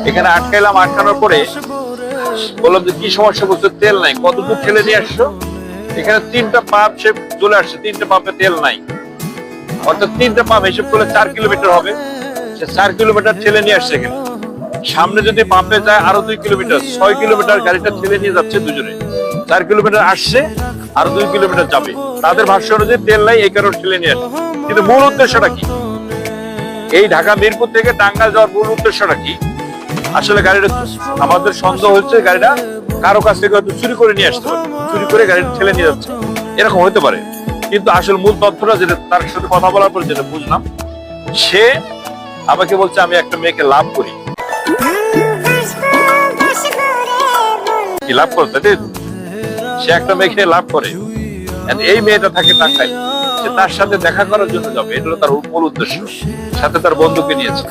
এখানে আটকাইলাম, আটকানোর পরে বললাম যে কি সমস্যা, বলছে তেল নাই। কত দূর ঠেলে নিয়ে আসছো? এখানে 3টা পাম্প সে চলে আসছে, 3টা পাম্পে তেল নাই। অর্থাৎ 3টা পাম্প হিসেব করলে 4 কিলোমিটার হবে। সে 4 কিলোমিটার ঠেলে নিয়ে আসছে এখানে। সামনে যদি পাম্পে যায় আরো 2 কিলোমিটার, 6 কিলোমিটার গাড়িটা ঠেলে নিয়ে যাচ্ছে দুজনে। 4 কিলোমিটার আসছে, আর 2 কিলোমিটার যাবে। তাদের ভাষ্য অনুযায়ী তেল নাই, এই কারণে ঠেলে নিয়ে আসছে। কিন্তু মূল উদ্দেশ্যটা কি? এই ঢাকা মিরপুর থেকে টাঙ্গাইল যাওয়ার মূল উদ্দেশ্যটা কি? আসলে গাড়িটা, আমাদের সন্দেহ হচ্ছে গাড়িটা কারো কাছ থেকে হয়তো চুরি করে নিয়ে আসতে পারে, চুরি করে গাড়িটা ঠেলে নিয়ে যাচ্ছে, এরকম হতে পারে। কিন্তু আসলে মূল তথ্যটা যেটা, তার সাথে কথা বলার পর যেটা বুঝলাম, সে আমাকে বলছে আমি একটা মেয়েকে লাভ করি। কি লাভ করতে? সে একটা মেয়েকে লাভ করে, এই মেয়েটা থাকে টাঙ্গাইল, সে তার সাথে দেখা করার জন্য যাবে, এটা হলো তার মূল উদ্দেশ্য। সাথে তার বন্ধুকে নিয়েছে।